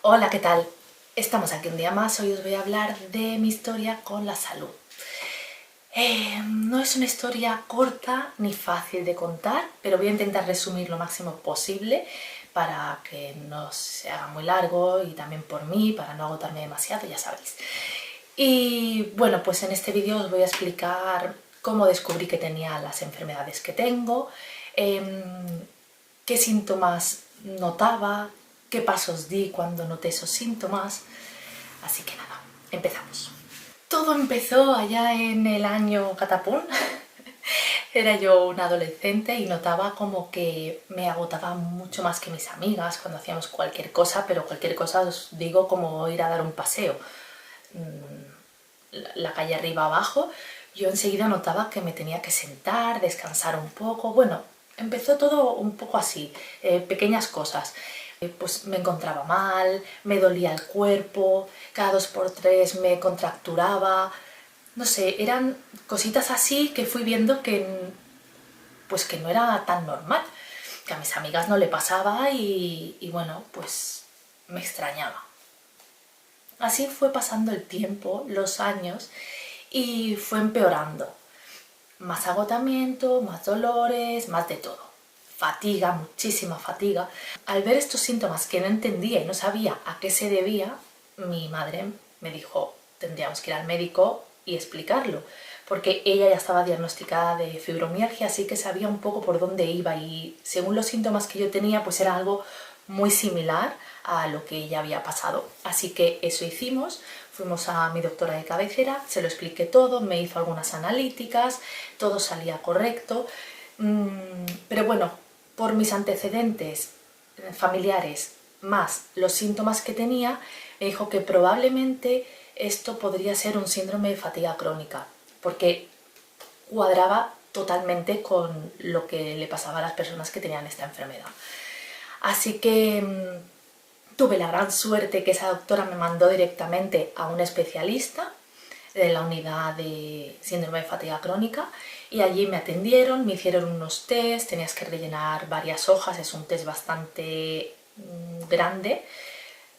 Hola, ¿qué tal? Estamos aquí un día más. Hoy os voy a hablar de mi historia con la salud. No es una historia corta ni fácil de contar, pero voy a intentar resumir lo máximo posible para que no se haga muy largo y también por mí, para no agotarme demasiado, ya sabéis. Y bueno, pues en este vídeo os voy a explicar cómo descubrí que tenía las enfermedades que tengo, qué síntomas notaba, qué pasos di cuando noté esos síntomas. Así que nada, empezamos. Todo empezó allá en el año catapún. Era yo una adolescente y notaba como que me agotaba mucho más que mis amigas cuando hacíamos cualquier cosa, pero cualquier cosa os digo como ir a dar un paseo. La calle arriba abajo, yo enseguida notaba que me tenía que sentar, descansar un poco. Bueno, empezó todo un poco así, pequeñas cosas. Pues me encontraba mal, me dolía el cuerpo, cada 2 por 3 me contracturaba. No sé, eran cositas así que fui viendo pues que no era tan normal, que a mis amigas no le pasaba y bueno, pues me extrañaba. Así fue pasando el tiempo, los años, y fue empeorando. Más agotamiento, más dolores, más de todo. Fatiga, muchísima fatiga. Al ver estos síntomas que no entendía y no sabía a qué se debía, mi madre me dijo, tendríamos que ir al médico y explicarlo, porque ella ya estaba diagnosticada de fibromialgia, así que sabía un poco por dónde iba y según los síntomas que yo tenía, pues era algo muy similar a lo que ella había pasado. Así que eso hicimos, fuimos a mi doctora de cabecera, se lo expliqué todo, me hizo algunas analíticas, todo salía correcto, pero bueno, por mis antecedentes familiares más los síntomas que tenía, me dijo que probablemente esto podría ser un síndrome de fatiga crónica, porque cuadraba totalmente con lo que le pasaba a las personas que tenían esta enfermedad. Así que tuve la gran suerte que esa doctora me mandó directamente a un especialista de la unidad de síndrome de fatiga crónica y allí me atendieron, me hicieron unos test, tenías que rellenar varias hojas, es un test bastante grande,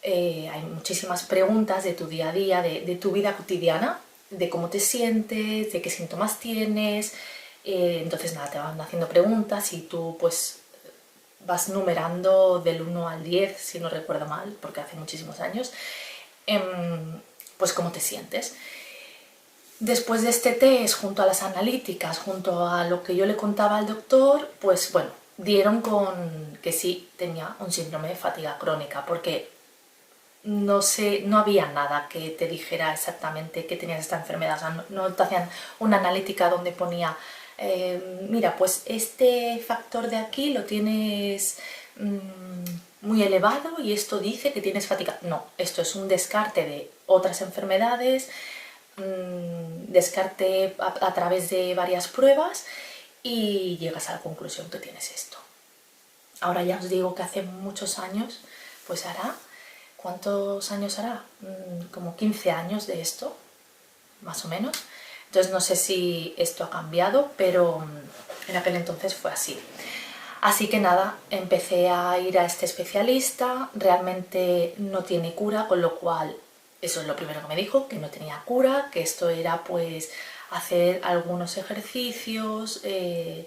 hay muchísimas preguntas de tu día a día, de tu vida cotidiana, de cómo te sientes, de qué síntomas tienes, entonces nada, te van haciendo preguntas y tú pues vas numerando del 1 al 10, si no recuerdo mal, porque hace muchísimos años, pues cómo te sientes. Después de este test, junto a las analíticas, junto a lo que yo le contaba al doctor, pues bueno, dieron con que sí tenía un síndrome de fatiga crónica, porque no sé, no había nada que te dijera exactamente que tenías esta enfermedad. O sea, no te hacían una analítica donde ponía, mira, pues este factor de aquí lo tienes muy elevado y esto dice que tienes fatiga. No, esto es un descarte de otras enfermedades, descarte a través de varias pruebas y llegas a la conclusión que tienes esto. Ahora ya os digo que hace muchos años, pues hará, ¿cuántos años hará? Como 15 años de esto, más o menos. Entonces no sé si esto ha cambiado, pero en aquel entonces fue así. Así que nada, empecé a ir a este especialista, realmente no tiene cura, con lo cual eso es lo primero que me dijo, que no tenía cura, que esto era pues hacer algunos ejercicios,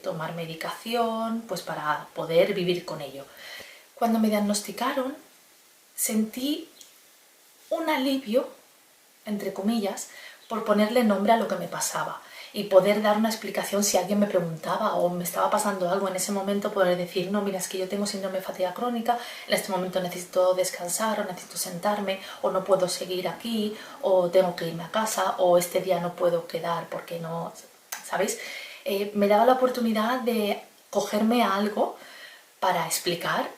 tomar medicación, pues para poder vivir con ello. Cuando me diagnosticaron, sentí un alivio, entre comillas, por ponerle nombre a lo que me pasaba y poder dar una explicación si alguien me preguntaba o me estaba pasando algo en ese momento, poder decir, no, mira, es que yo tengo síndrome de fatiga crónica, en este momento necesito descansar o necesito sentarme o no puedo seguir aquí o tengo que irme a casa o este día no puedo quedar porque no, ¿sabéis? Me daba la oportunidad de cogerme a algo para explicar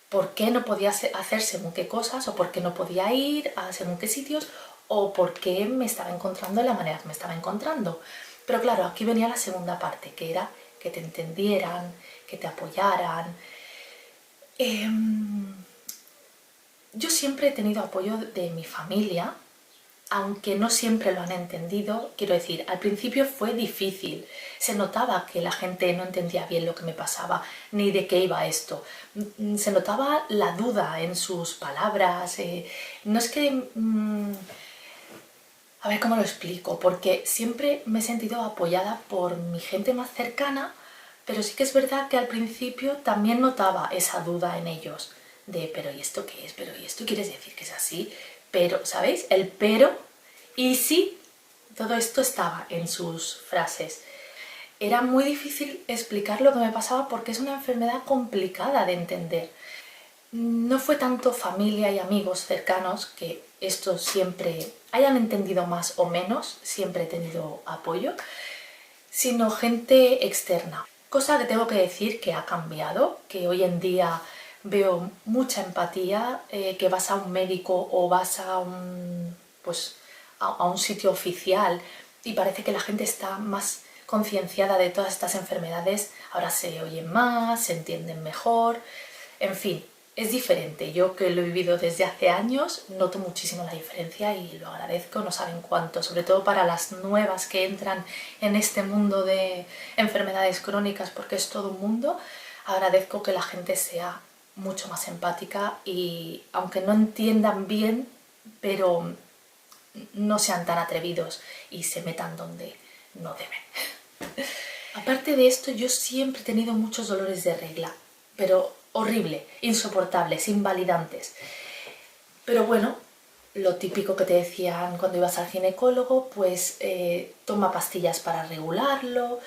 por qué no podía hacer según qué cosas o por qué no podía ir a según qué sitios o por qué me estaba encontrando de la manera que me estaba encontrando. Pero claro, aquí venía la segunda parte, que era que te entendieran, que te apoyaran. Yo siempre he tenido apoyo de mi familia, aunque no siempre lo han entendido, quiero decir, al principio fue difícil. Se notaba que la gente no entendía bien lo que me pasaba, ni de qué iba esto. Se notaba la duda en sus palabras. No es que... a ver cómo lo explico, porque siempre me he sentido apoyada por mi gente más cercana, pero sí que es verdad que al principio también notaba esa duda en ellos, de pero ¿y esto qué es? ¿Pero y esto quieres decir que es así? Pero, ¿sabéis? El pero y sí, todo esto estaba en sus frases. Era muy difícil explicar lo que me pasaba porque es una enfermedad complicada de entender. No fue tanto familia y amigos cercanos, que esto siempre hayan entendido más o menos, siempre he tenido apoyo, sino gente externa. Cosa que tengo que decir que ha cambiado, que hoy en día veo mucha empatía, que vas a un médico o vas a a un sitio oficial y parece que la gente está más concienciada de todas estas enfermedades, ahora se oyen más, se entienden mejor, en fin, es diferente. Yo, que lo he vivido desde hace años, noto muchísimo la diferencia y lo agradezco, no saben cuánto, sobre todo para las nuevas que entran en este mundo de enfermedades crónicas, porque es todo un mundo. Agradezco que la gente sea mucho más empática y, aunque no entiendan bien, pero no sean tan atrevidos y se metan donde no deben. Aparte de esto, yo siempre he tenido muchos dolores de regla, pero horrible, insoportables, invalidantes. Pero bueno, lo típico que te decían cuando ibas al ginecólogo, pues toma pastillas para regularlo,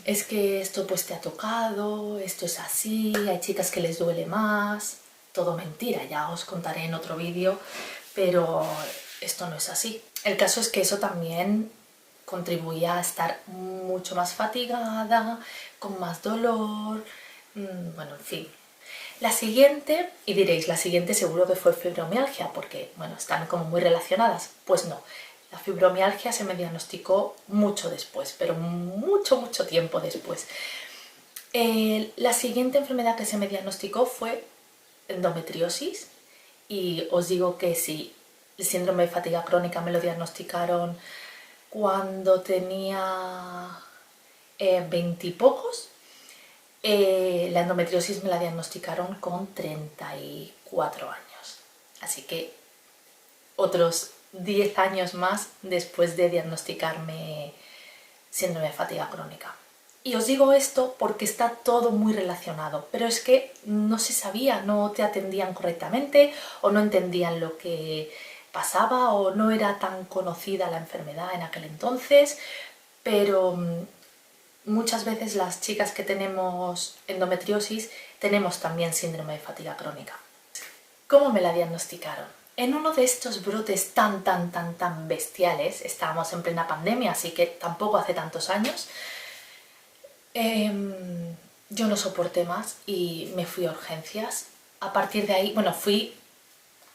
es que esto pues te ha tocado, esto es así, hay chicas que les duele más, todo mentira, ya os contaré en otro vídeo, pero esto no es así. El caso es que eso también contribuía a estar mucho más fatigada, con más dolor, bueno, en fin. La siguiente, y diréis, la siguiente seguro que fue fibromialgia, porque, bueno, están como muy relacionadas. Pues no, la fibromialgia se me diagnosticó mucho después, pero mucho tiempo después. La siguiente enfermedad que se me diagnosticó fue endometriosis, y os digo que sí, el síndrome de fatiga crónica me lo diagnosticaron cuando tenía 20 y pocos. La endometriosis me la diagnosticaron con 34 años, así que otros 10 años más después de diagnosticarme síndrome de fatiga crónica. Y os digo esto porque está todo muy relacionado, pero es que no se sabía, no te atendían correctamente o no entendían lo que pasaba o no era tan conocida la enfermedad en aquel entonces, pero muchas veces las chicas que tenemos endometriosis tenemos también síndrome de fatiga crónica. ¿Cómo me la diagnosticaron? En uno de estos brotes tan bestiales, estábamos en plena pandemia, así que tampoco hace tantos años, yo no soporté más y me fui a urgencias. A partir de ahí, bueno, fui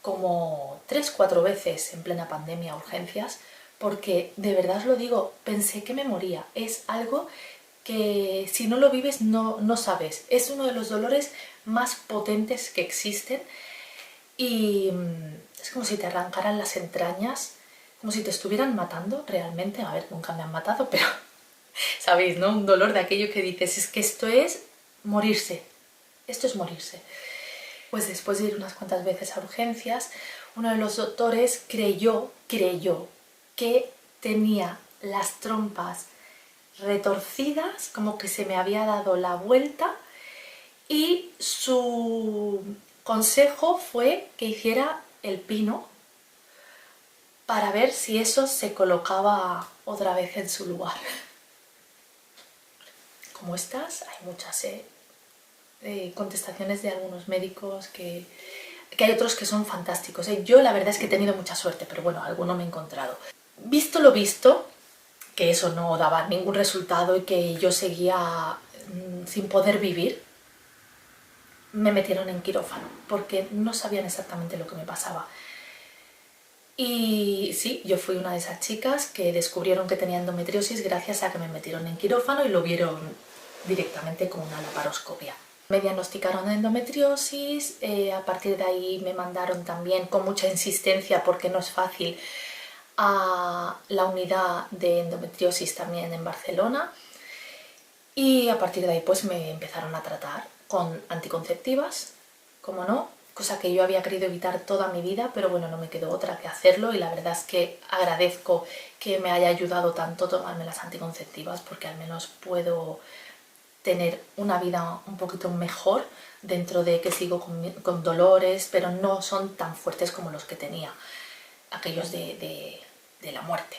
como 3-4 veces en plena pandemia a urgencias, porque de verdad os lo digo, pensé que me moría. Es algo que si no lo vives no sabes. Es uno de los dolores más potentes que existen y es como si te arrancaran las entrañas, como si te estuvieran matando realmente. A ver, nunca me han matado, pero sabéis, ¿no? Un dolor de aquello que dices, es que esto es morirse, esto es morirse. Pues después de ir unas cuantas veces a urgencias, uno de los doctores creyó que tenía las trompas retorcidas, como que se me había dado la vuelta, y su consejo fue que hiciera el pino para ver si eso se colocaba otra vez en su lugar. Como estas, hay muchas contestaciones de algunos médicos que hay otros que son fantásticos. Yo la verdad es que he tenido mucha suerte, pero bueno, alguno me he encontrado. Visto lo visto, que eso no daba ningún resultado y que yo seguía sin poder vivir, me metieron en quirófano, porque no sabían exactamente lo que me pasaba. Y sí, yo fui una de esas chicas que descubrieron que tenía endometriosis gracias a que me metieron en quirófano y lo vieron directamente con una laparoscopia. Me diagnosticaron endometriosis, a partir de ahí me mandaron también con mucha insistencia, porque no es fácil, a la unidad de endometriosis también en Barcelona, y a partir de ahí pues me empezaron a tratar con anticonceptivas, como no, cosa que yo había querido evitar toda mi vida, pero bueno, no me quedó otra que hacerlo, y la verdad es que agradezco que me haya ayudado tanto tomarme las anticonceptivas, porque al menos puedo tener una vida un poquito mejor, dentro de que sigo con dolores, pero no son tan fuertes como los que tenía, aquellos de la muerte.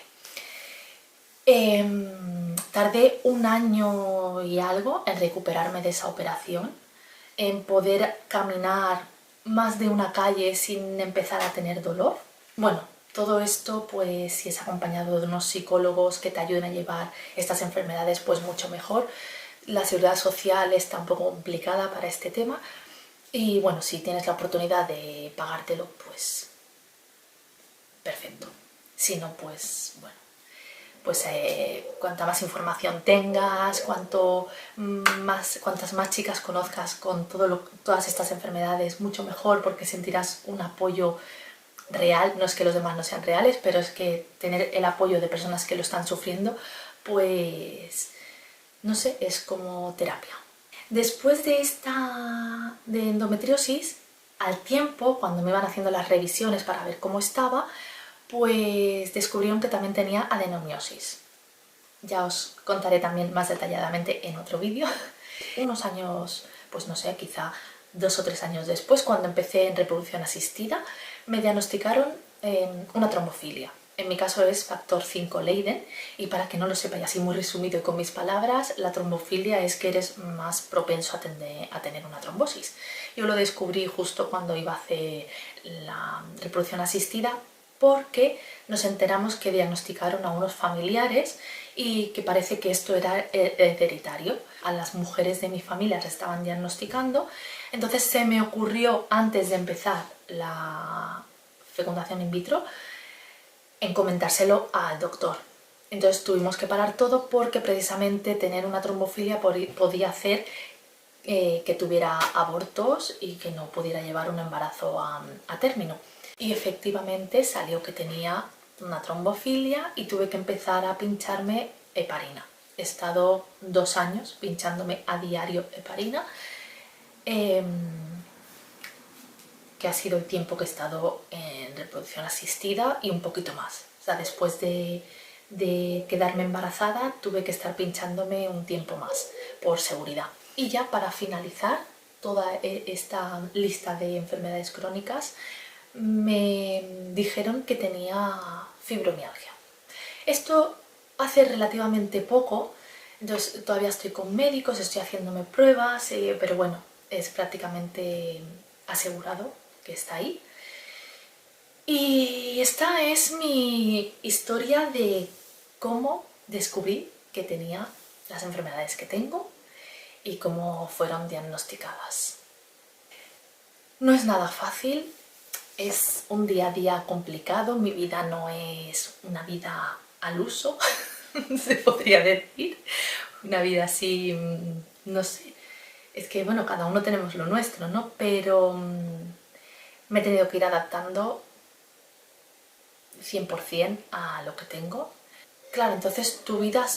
Tardé 1 año y algo en recuperarme de esa operación, en poder caminar más de una calle sin empezar a tener dolor. Bueno, todo esto pues si es acompañado de unos psicólogos que te ayuden a llevar estas enfermedades pues mucho mejor. La seguridad social está un poco complicada para este tema, y bueno, si tienes la oportunidad de pagártelo pues perfecto, si no pues bueno, pues cuanta más información tengas, cuantas más chicas conozcas con todas estas enfermedades, mucho mejor, porque sentirás un apoyo real. No es que los demás no sean reales, pero es que tener el apoyo de personas que lo están sufriendo, pues no sé, es como terapia. Después de endometriosis, al tiempo, cuando me iban haciendo las revisiones para ver cómo estaba, pues descubrieron que también tenía adenomiosis. Ya os contaré también más detalladamente en otro vídeo. Unos años, pues no sé, quizá 2 o 3 años después, cuando empecé en reproducción asistida, me diagnosticaron una trombofilia. En mi caso es factor 5 Leiden, y para que no lo sepáis así muy resumido y con mis palabras, la trombofilia es que eres más propenso a tener una trombosis. Yo lo descubrí justo cuando iba a hacer la reproducción asistida, porque nos enteramos que diagnosticaron a unos familiares y que parece que esto era hereditario. A las mujeres de mi familia se estaban diagnosticando, entonces se me ocurrió, antes de empezar la fecundación in vitro, en comentárselo al doctor. Entonces tuvimos que parar todo, porque precisamente tener una trombofilia podía hacer que tuviera abortos y que no pudiera llevar un embarazo a término. Y efectivamente salió que tenía una trombofilia y tuve que empezar a pincharme heparina. He estado 2 años pinchándome a diario heparina, que ha sido el tiempo que he estado en reproducción asistida y un poquito más. O sea, después de quedarme embarazada tuve que estar pinchándome un tiempo más, por seguridad. Y ya para finalizar toda esta lista de enfermedades crónicas, me dijeron que tenía fibromialgia. Esto hace relativamente poco, entonces todavía estoy con médicos, estoy haciéndome pruebas, pero bueno, es prácticamente asegurado que está ahí. Y esta es mi historia de cómo descubrí que tenía las enfermedades que tengo y cómo fueron diagnosticadas. No es nada fácil, es un día a día complicado, mi vida no es una vida al uso, se podría decir, una vida así, no sé, es que bueno, cada uno tenemos lo nuestro, ¿no? Pero me he tenido que ir adaptando 100% a lo que tengo. Claro, entonces tu vida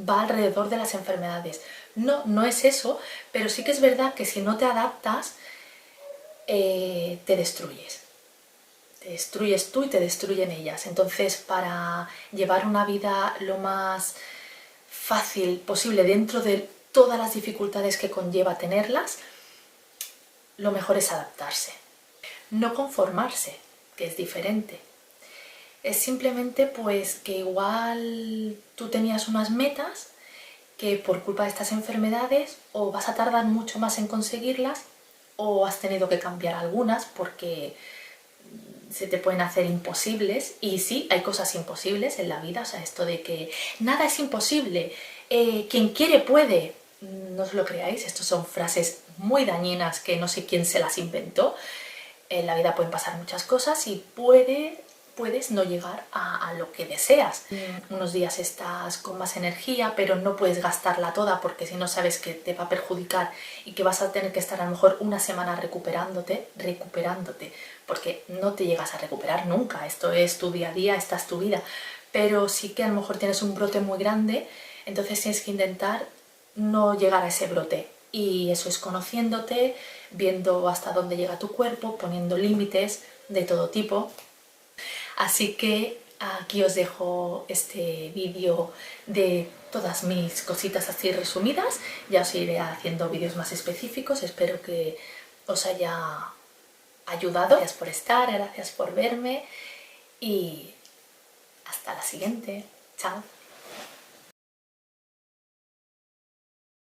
va alrededor de las enfermedades. No, no es eso, pero sí que es verdad que si no te adaptas, te destruyes. Te destruyes tú y te destruyen ellas. Entonces, para llevar una vida lo más fácil posible dentro de todas las dificultades que conlleva tenerlas, lo mejor es adaptarse. No conformarse, que es diferente. Es simplemente pues que igual tú tenías unas metas que por culpa de estas enfermedades o vas a tardar mucho más en conseguirlas, o has tenido que cambiar algunas porque se te pueden hacer imposibles. Y sí, hay cosas imposibles en la vida, o sea, esto de que nada es imposible, quien quiere puede, no os lo creáis, estas son frases muy dañinas que no sé quién se las inventó. En la vida pueden pasar muchas cosas y puede puedes no llegar a lo que deseas. Unos días estás con más energía, pero no puedes gastarla toda porque si no sabes que te va a perjudicar y que vas a tener que estar a lo mejor una semana recuperándote, porque no te llegas a recuperar nunca. Esto es tu día a día, esta es tu vida. Pero sí que a lo mejor tienes un brote muy grande, entonces tienes que intentar no llegar a ese brote. Y eso es conociéndote, viendo hasta dónde llega tu cuerpo, poniendo límites de todo tipo. Así que aquí os dejo este vídeo de todas mis cositas así resumidas. Ya os iré haciendo vídeos más específicos. Espero que os haya ayudado. Gracias por estar, gracias por verme y hasta la siguiente. Chao.